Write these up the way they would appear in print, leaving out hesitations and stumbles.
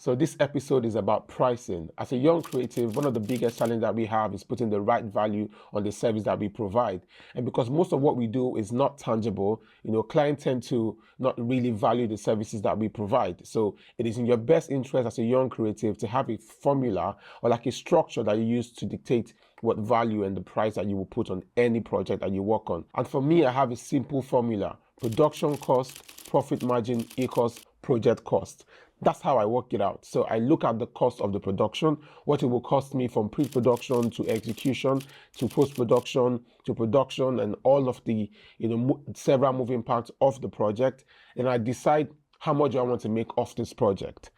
So this episode is about pricing. As a young creative, one of the biggest challenges that we have is putting the right value on the service that we provide. And because most of what we do is not tangible, clients tend to not really value the services that we provide. So it is in your best interest as a young creative to have a formula or like a structure that you use to dictate what value and the price that you will put on any project that you work on. And for me, I have a simple formula: production cost, profit margin equals project cost. That's how I work it out. So I look at the cost of the production, what it will cost me from pre-production to execution to post-production to production, and all of the several moving parts of the project. And I decide how much I want to make off this project,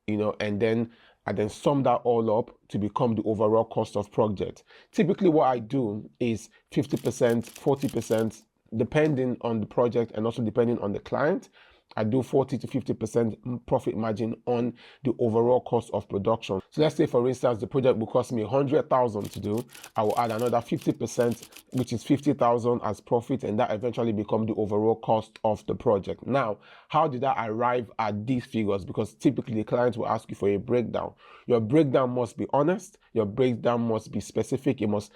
and then I then sum that all up to become the overall cost of project. Typically what I do is 50%, 40%, depending on the project and also depending on the client. I do 40 to 50% profit margin on the overall cost of production. So let's say, for instance, the project will cost me 100,000 to do. I will add another 50%, which is 50,000 as profit, and that eventually becomes the overall cost of the project. Now, how did I arrive at these figures? Because typically the client will ask you for a breakdown. Your breakdown must be honest. Your breakdown must be specific. It must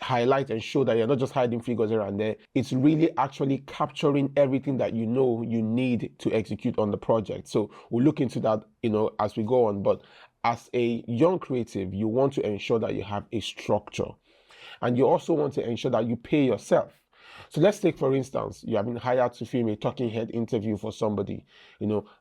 highlight and show that you're not just hiding figures here and there. It's really actually capturing everything that you need to execute on the project. So we'll look into that as we go on. But as a young creative, you want to ensure that you have a structure, and you also want to ensure that you pay yourself. So let's take, for instance, you have been hired to film a talking head interview for somebody.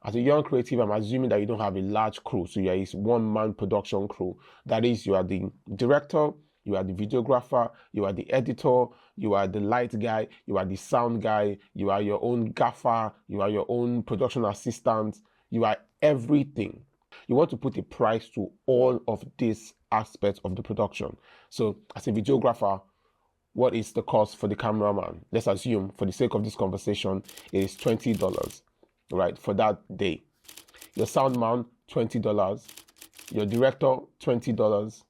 As a young creative, I'm assuming that you don't have a large crew. So you're a one-man production crew. That is, you are the director, you are the videographer, you are the editor, you are the light guy, you are the sound guy, you are your own gaffer, you are your own production assistant, you are everything. You want to put a price to all of these aspects of the production. So as a videographer, what is the cost for the cameraman? Let's assume, for the sake of this conversation, it is $20, right, for that day. Your sound man, $20. Your director, $20.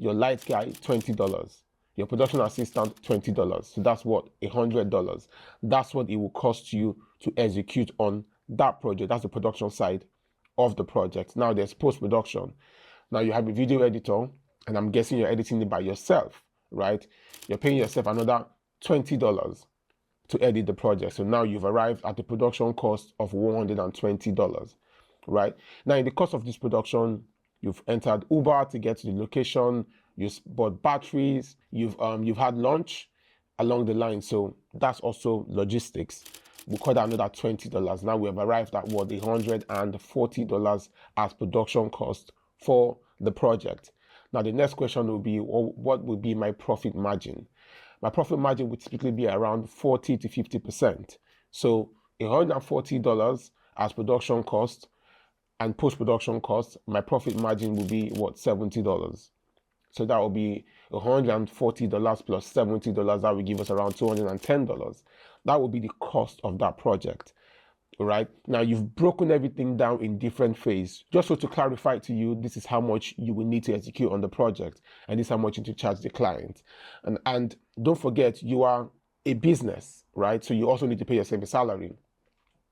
Your light guy, $20. Your production assistant, $20. So that's what? $100. That's what it will cost you to execute on that project. That's the production side of the project. Now there's post-production. Now you have a video editor, and I'm guessing you're editing it by yourself, right? You're paying yourself another $20 to edit the project. So now you've arrived at the production cost of $120, right? Now in the cost of this production, you've entered Uber to get to the location, you've bought batteries, you've had lunch along the line. So that's also logistics. We call that another $20. Now we have arrived at what? $140 as production cost for the project. Now the next question will be, what would be my profit margin? My profit margin would typically be around 40 to 50%. So $140 as production cost and post-production costs, my profit margin will be what? $70. So that will be $140 plus $70. That will give us around $210. That will be the cost of that project. All right. Now you've broken everything down in different phases. Just so to clarify to you, this is how much you will need to execute on the project, and this is how much you need to charge the client. And don't forget, you are a business, right? So you also need to pay yourself a salary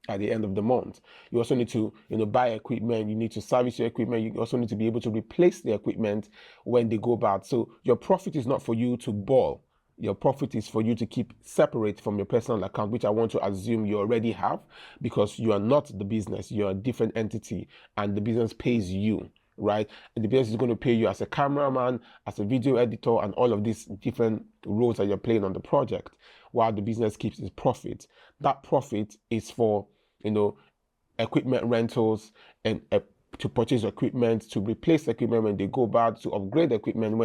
at the end of the month. You also need to, buy equipment. You need to service your equipment. You also need to be able to replace the equipment when they go bad. So your profit is not for you to ball. Your profit is for you to keep separate from your personal account, which I want to assume you already have, because you are not the business. You're a different entity, and the business pays you, right? And the business is going to pay you as a cameraman, as a video editor, and all of these different roles that you're playing on the project, while the business keeps its profit. That profit is for equipment rentals, and to purchase equipment, to replace equipment when they go bad, to upgrade equipment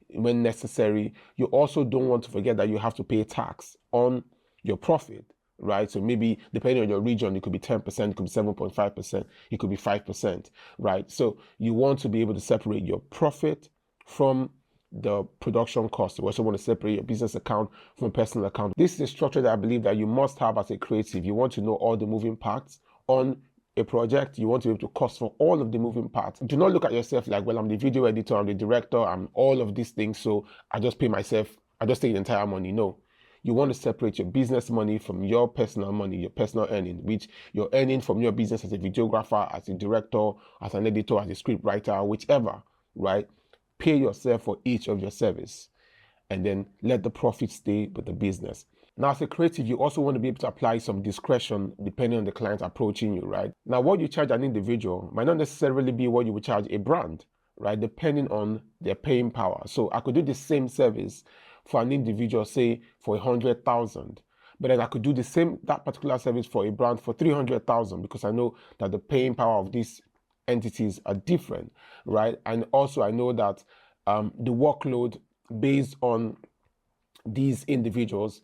when necessary. You also don't want to forget that you have to pay tax on your profit, right? So maybe depending on your region, it could be 10%, it could be 7.5%, it could be 5%, right? So you want to be able to separate your profit from the production cost. You also want to separate your business account from a personal account. This is a structure that I believe that you must have as a creative. You want to know all the moving parts on a project. You want to be able to cost for all of the moving parts. Do not look at yourself like, well, I'm the video editor, I'm the director, I'm all of these things, so I just pay myself, I just take the entire money. No, you want to separate your business money from your personal money, your personal earning, which you're earning from your business as a videographer, as a director, as an editor, as a script writer, whichever, right? Pay yourself for each of your service and then let the profit stay with the business. Now, as a creative, you also want to be able to apply some discretion depending on the client approaching you, right? Now, what you charge an individual might not necessarily be what you would charge a brand, right? Depending on their paying power. So I could do the same service for an individual, say for 100,000, but then I could do that particular service for a brand for 300,000 because I know that the paying power of these entities are different, right? And also I know that the workload based on these individuals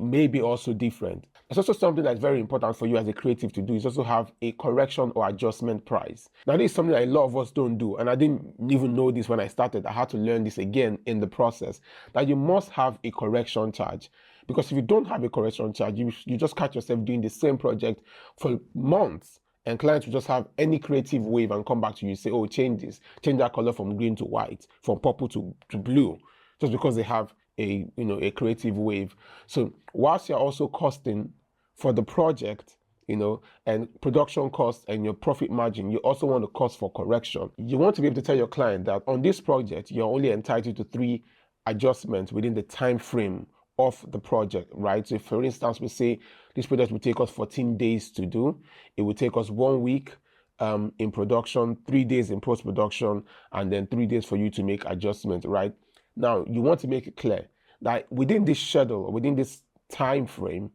may be also different. It's also something that's very important for you as a creative to do is also have a correction or adjustment price. Now, this is something that a lot of us don't do, and I didn't even know this when I started. I had to learn this again in the process, that you must have a correction charge. Because if you don't have a correction charge, you just catch yourself doing the same project for months, and clients will just have any creative wave and come back to you, say, oh, change this, change that color from green to white, from purple to blue, just because they have a creative wave. So whilst you're also costing for the project, and production costs and your profit margin, you also want to cost for correction. You want to be able to tell your client that on this project, you're only entitled to 3 adjustments within the time frame of the project, right? So if, for instance, we say this project will take us 14 days to do, it will take us 1 week in production, 3 days in post-production, and then 3 days for you to make adjustments, right? Now, you want to make it clear that within this schedule, or within this time frame,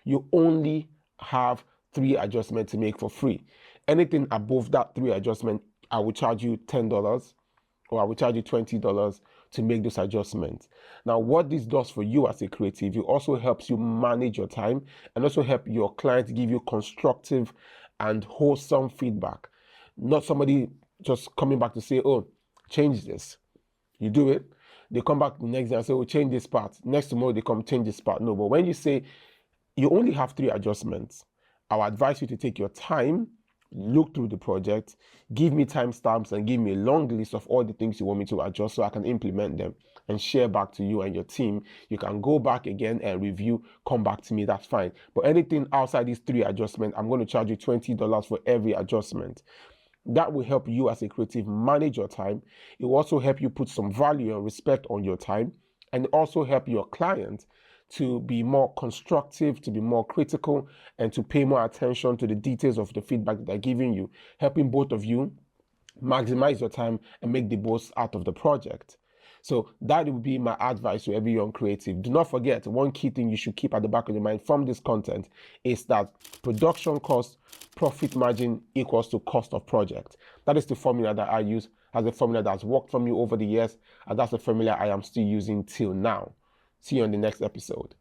you only have 3 adjustments to make for free. Anything above that 3 adjustment, I will charge you $10 or I will charge you $20 to make those adjustments. Now, what this does for you as a creative, it also helps you manage your time and also help your client give you constructive and wholesome feedback. Not somebody just coming back to say, oh, change this. You do it. They come back the next day and say, oh, change this part. Next tomorrow, they come change this part. No, but when you say you only have 3 adjustments, I would advise you to take your time, look through the project, give me timestamps, and give me a long list of all the things you want me to adjust so I can implement them and share back to you and your team. You can go back again and review, come back to me, that's fine. But anything outside these 3 adjustments, I'm going to charge you $20 for every adjustment. That will help you as a creative manage your time. It will also help you put some value and respect on your time, and also help your client to be more constructive, to be more critical, and to pay more attention to the details of the feedback that they're giving you, helping both of you maximize your time and make the most out of the project. So that would be my advice to every young creative. Do not forget, one key thing you should keep at the back of your mind from this content is that production cost, profit margin equals to cost of project. That is the formula that I use, as a formula that's worked for me over the years, and that's the formula I am still using till now. See you on the next episode.